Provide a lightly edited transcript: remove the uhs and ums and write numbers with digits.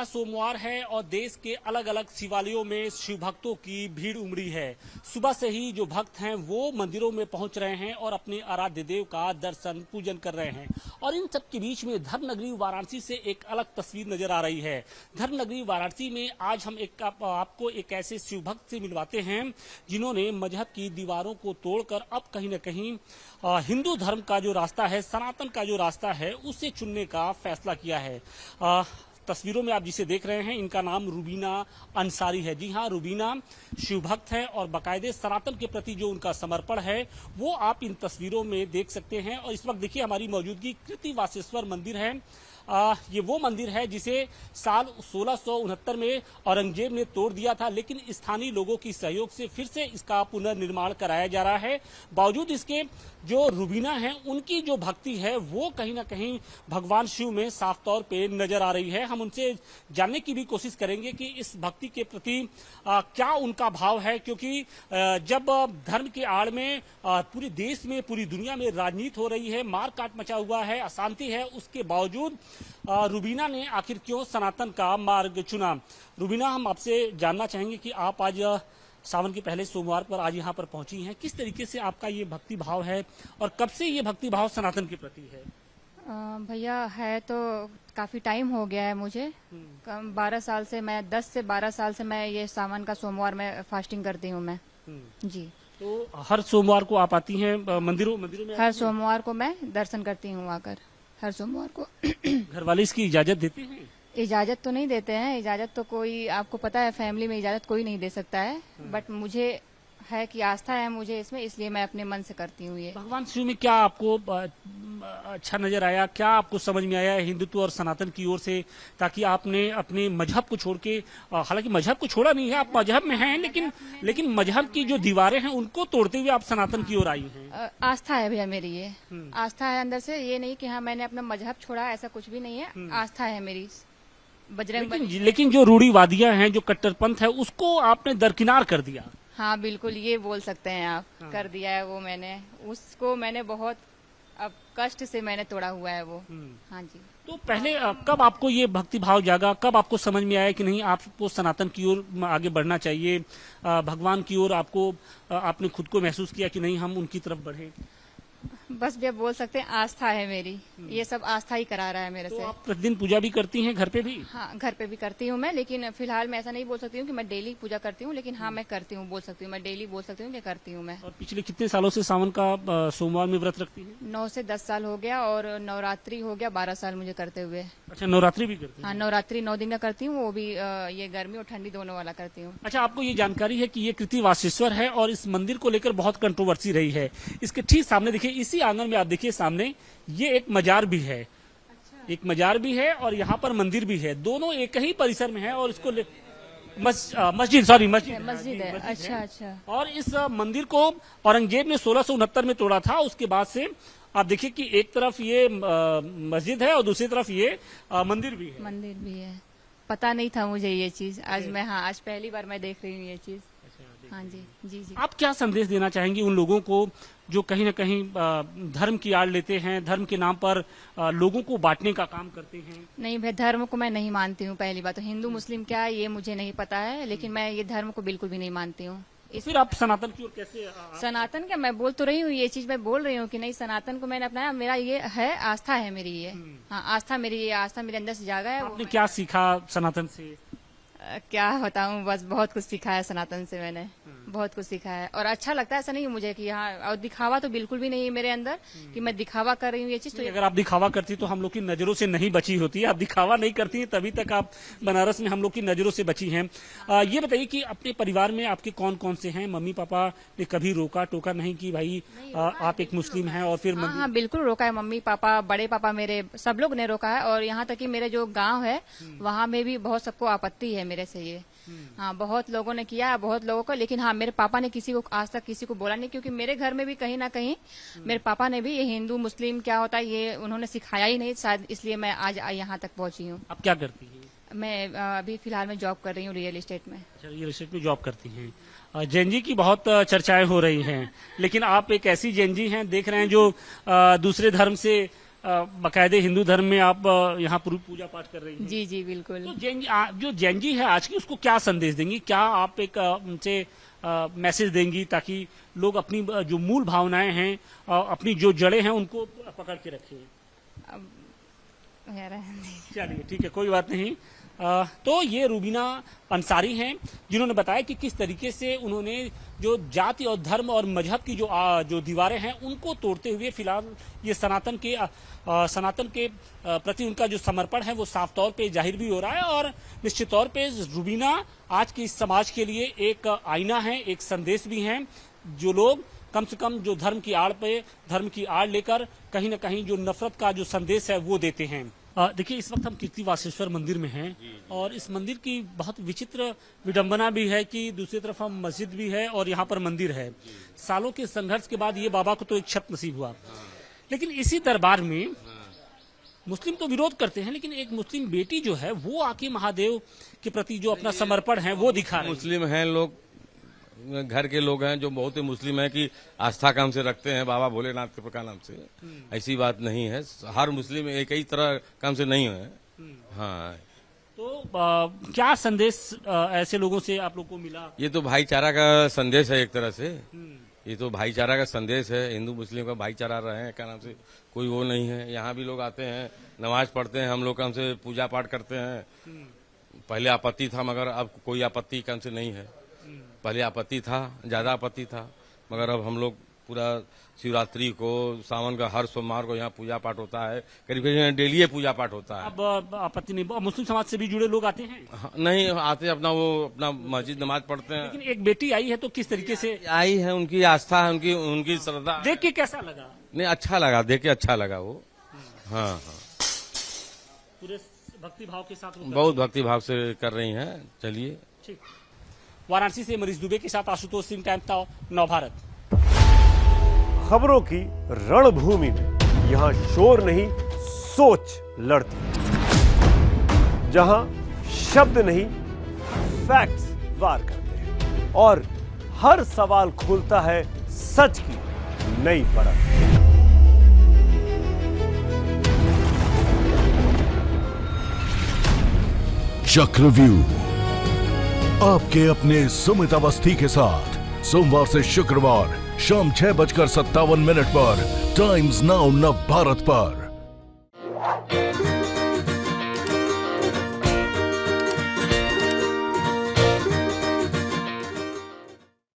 पहला सोमवार है और देश के अलग अलग शिवालयों में शिव भक्तों की भीड़ उमड़ी है। सुबह से ही जो भक्त हैं वो मंदिरों में पहुंच रहे हैं और अपने आराध्य देव का दर्शन पूजन कर रहे हैं। और इन सब के बीच में धर्मनगरी वाराणसी से एक अलग तस्वीर नजर आ रही है। धर्मनगरी वाराणसी में आज हम आपको एक ऐसे शिव भक्त से मिलवाते हैं जिन्होंने मजहब की दीवारों को तोड़कर अब कहीं न कहीं हिंदू धर्म का जो रास्ता है, सनातन का जो रास्ता है, उसे चुनने का फैसला किया है। तस्वीरों में आप जिसे देख रहे हैं इनका नाम रुबीना अंसारी है। जी हाँ, रुबीना शिव भक्त है और बाकायदे सनातन के प्रति जो उनका समर्पण है वो आप इन तस्वीरों में देख सकते हैं। और इस वक्त देखिए हमारी मौजूदगी कृति वासेश्वर मंदिर है। ये वो मंदिर है जिसे साल 1669 में औरंगजेब ने तोड़ दिया था, लेकिन स्थानीय लोगों की सहयोग से फिर से इसका पुनर्निर्माण कराया जा रहा है। बावजूद इसके जो रुबीना है उनकी जो भक्ति है वो कहीं ना कहीं भगवान शिव में साफ तौर पे नजर आ रही है। हम उनसे जानने की भी कोशिश करेंगे कि इस भक्ति के प्रति क्या उनका भाव है, क्योंकि जब धर्म के आड़ में पूरे देश में, पूरी दुनिया में राजनीति हो रही है, मार काट मचा हुआ है, अशांति है, उसके बावजूद रुबीना ने आखिर क्यों सनातन का मार्ग चुना। रुबीना, हम आपसे जानना चाहेंगे कि आप आज सावन के पहले सोमवार पर आज यहाँ पर पहुंची हैं, किस तरीके से आपका ये भक्ति भाव है और कब से ये भक्ति भाव सनातन के प्रति है? भैया है तो काफी टाइम हो गया है मुझे। 12 साल से मैं 10 से 12 साल से मैं ये सावन का सोमवार में फास्टिंग करती हूँ मैं। जी, तो हर सोमवार को आप आती हैं मंदिरों में? हर सोमवार को मैं दर्शन करती हूँ आकर, हर सोमवार को। घर वाले इसकी इजाजत देते हैं? इजाजत तो नहीं देते हैं, इजाजत तो कोई, आपको पता है फैमिली में इजाजत कोई नहीं दे सकता है, बट मुझे है कि आस्था है मुझे इसमें, इसलिए मैं अपने मन से करती हूँ ये। भगवान शिव में क्या आपको अच्छा नजर आया, क्या आपको समझ में आया हिंदुत्व और सनातन की ओर से, ताकि आपने अपने मजहब को छोड़ के, हालांकि मजहब को छोड़ा नहीं है, आप मजहब में हैं, लेकिन मजहब की जो दीवारें हैं उनको तोड़ते हुए आप सनातन की ओर आई हैं? आस्था है भैया मेरी, ये आस्था है अंदर से। ये नहीं कि हाँ मैंने अपना मजहब छोड़ा, ऐसा कुछ भी नहीं है, आस्था है मेरी बजरंग। लेकिन जो रूढ़िवादियां हैं, जो कट्टरपंथ है, उसको आपने दरकिनार कर दिया। हाँ बिल्कुल, ये बोल सकते हैं आप। कर दिया है वो मैंने, उसको मैंने बहुत अब कष्ट से मैंने तोड़ा हुआ है वो। हाँ जी। तो पहले कब आपको ये भक्ति भाव जागा, कब आपको समझ में आया कि नहीं आपको सनातन की ओर आगे बढ़ना चाहिए, भगवान की ओर आपको आपने खुद को महसूस किया कि नहीं हम उनकी तरफ बढ़े? बस भैया बोल सकते हैं आस्था है मेरी, ये सब आस्था ही करा रहा है मेरे तो से। आप प्रतिदिन पूजा भी करती हैं घर पे भी? हाँ, घर पे भी करती हूँ मैं, लेकिन फिलहाल मैं ऐसा नहीं बोल सकती हूँ कि मैं डेली पूजा करती हूँ, लेकिन हाँ मैं करती हूँ, बोल सकती हूँ, मैं डेली बोल सकती हूँ कि करती हूँ मैं। और पिछले कितने सालों से सावन का सोमवार में व्रत रखती हैं? 9 से 10 साल हो गया, और नवरात्रि हो गया 12 साल मुझे करते हुए। अच्छा, नवरात्रि भी करती हैं? हाँ, नवरात्रि 9 दिन का करती हूँ, वो भी ये गर्मी और ठंडी दोनों वाला करती हूँ। अच्छा, आपको ये जानकारी है कि ये कृति वासेश्वर है और इस मंदिर को लेकर बहुत कंट्रोवर्सी रही है। इसके ठीक सामने देखिए, इसी आंगन में आप देखिए सामने ये एक मजार भी है। अच्छा। एक मजार भी है और यहाँ पर मंदिर भी है, दोनों एक ही परिसर में है। और इसको मस्जिद है। अच्छा। और इस मंदिर को औरंगजेब ने 1669 में तोड़ा था। उसके बाद से आप देखिए कि एक तरफ ये मस्जिद है और दूसरी तरफ ये मंदिर भी है। पता नहीं था मुझे ये चीज, आज मैं, हाँ आज पहली बार मैं देख रही हूँ ये चीज। हाँ जी, जी जी। आप क्या संदेश देना चाहेंगे उन लोगों को जो कहीं न कहीं धर्म की आड़ लेते हैं, धर्म के नाम पर लोगों को बांटने का काम करते हैं? नहीं भाई, धर्म को मैं नहीं मानती हूँ। पहली बात तो हिंदू मुस्लिम क्या है ये मुझे नहीं पता है, लेकिन मैं ये धर्म को बिल्कुल भी नहीं मानती हूँ। फिर आप सनातन की ओर कैसे? सनातन क्या, मैं बोल तो रही हूँ ये चीज, मैं बोल रही हूँ कि नहीं सनातन को मैंने अपनाया, मेरा ये है, आस्था है मेरी ये। हाँ, आस्था मेरी, ये आस्था मेरे अंदर से जागा है। आपने क्या सीखा सनातन से? क्या बताऊं, बस बहुत कुछ सीखा है सनातन से मैंने, बहुत कुछ सीखा है। और अच्छा लगता है, ऐसा नहीं मुझे कि यहाँ, और दिखावा तो बिल्कुल भी नहीं है मेरे अंदर कि मैं दिखावा कर रही हूँ ये चीज। तो अगर आप दिखावा करती तो हम लोग की नजरों से नहीं बची होती। आप दिखावा नहीं करती हैं तभी तक आप बनारस में हम लोग की नजरों से बची हैं। ये बताइए कि अपने परिवार में आपके कौन कौन से हैं? मम्मी पापा ने कभी रोका टोका नहीं कि भाई आप एक मुस्लिम हैं और फिर? हाँ, बिल्कुल रोका है, मम्मी पापा, बड़े पापा मेरे, सब लोग ने रोका है। और यहाँ तक कि मेरे जो गाँव है वहाँ में भी बहुत सबको आपत्ति है मेरे से ये। हाँ, बहुत लोगों ने किया है, बहुत लोगों को, लेकिन हाँ मेरे पापा ने किसी को आज तक किसी को बोला नहीं, क्योंकि मेरे घर में भी कहीं ना कहीं मेरे पापा ने भी ये हिंदू मुस्लिम क्या होता है ये उन्होंने सिखाया ही नहीं, शायद इसलिए मैं आज यहाँ तक पहुंची हूँ। आप क्या करती हैं? मैं अभी फिलहाल में जॉब कर रही हूँ रियल एस्टेट में। अच्छा, रियल एस्टेट में जॉब करती हैं। जैन जी की बहुत चर्चाएं हो रही हैं, लेकिन आप एक ऐसी जैन जी हैं, देख रहे हैं, जो दूसरे धर्म से बाकायदे हिंदू धर्म में आप यहाँ पूजा पाठ कर रही हैं। जी जी बिल्कुल। तो जो जैन जी है आज की, उसको क्या संदेश देंगी? क्या आप एक उनसे मैसेज देंगी ताकि लोग अपनी जो मूल भावनाएं हैं, अपनी जो जड़ें हैं, उनको पकड़ के रखें? चलिए ठीक है, कोई बात नहीं। तो ये रूबीना अंसारी हैं, जिन्होंने बताया कि किस तरीके से उन्होंने जो जाति और धर्म और मजहब की जो दीवारें हैं उनको तोड़ते हुए फिलहाल ये सनातन के प्रति उनका जो समर्पण है वो साफ तौर पे जाहिर भी हो रहा है। और निश्चित तौर पे रूबीना आज के इस समाज के लिए एक आईना है, एक संदेश भी है। जो लोग कम से कम जो धर्म की आड़ लेकर कहीं ना कहीं जो नफरत का जो संदेश है वो देते हैं। देखिए, इस वक्त हम कीर्तिवासेश्वर मंदिर में हैं और इस मंदिर की बहुत विचित्र विडंबना भी है कि दूसरी तरफ हम मस्जिद भी है और यहाँ पर मंदिर है। सालों के संघर्ष के बाद ये बाबा को तो एक छत नसीब हुआ, लेकिन इसी दरबार में मुस्लिम तो विरोध करते हैं, लेकिन एक मुस्लिम बेटी जो है वो आके महादेव के प्रति जो अपना समर्पण है वो दिखा रही है। मुस्लिम हैं लोग, घर के लोग हैं जो बहुत ही मुस्लिम है कि आस्था काम से रखते हैं बाबा भोलेनाथ के नाम से। ऐसी बात नहीं है, हर मुस्लिम एक ही तरह काम से नहीं है। हाँ, तो क्या संदेश ऐसे लोगों से आप लोग को मिला? ये तो भाईचारा का संदेश है, एक तरह से ये तो भाईचारा का संदेश है। हिंदू मुस्लिम का भाईचारा रहे क्या नाम से कोई वो नहीं है। यहाँ भी लोग आते हैं, नमाज पढ़ते हैं, हम लोग काम से पूजा पाठ करते हैं। पहले आपत्ति था मगर अब कोई आपत्ति काम से नहीं है। पहले आपत्ति था, ज्यादा आपत्ति था, मगर अब हम लोग पूरा शिवरात्रि को, सावन का हर सोमवार को यहाँ पूजा पाठ होता है। करीब डेली पूजा पाठ होता है। अब आपत्ति नहीं, मुस्लिम समाज से भी जुड़े लोग आते हैं? हाँ, नहीं आते, अपना मस्जिद नमाज पढ़ते हैं। लेकिन एक बेटी आई है तो किस तरीके से आई है? उनकी आस्था है, उनकी श्रद्धा। देख के कैसा लगा? नहीं, अच्छा लगा, देख के अच्छा लगा वो। हाँ हाँ, पूरे भक्ति भाव के साथ बहुत भक्ति भाव से कर रही हैं। चलिए ठीक। वाराणसी से मरीज दुबे के साथ आशुतोष सिंह, टाइम्स नाउ, नवभारत। खबरों की रणभूमि में यहां शोर नहीं, सोच लड़ती है। जहां शब्द नहीं, फैक्ट्स वार करते हैं और हर सवाल खोलता है सच की नई परत। चक्रव्यूह आपके अपने सुमित अवस्थी के साथ सोमवार से शुक्रवार शाम 6:57 पर टाइम्स नाउ नवभारत पर।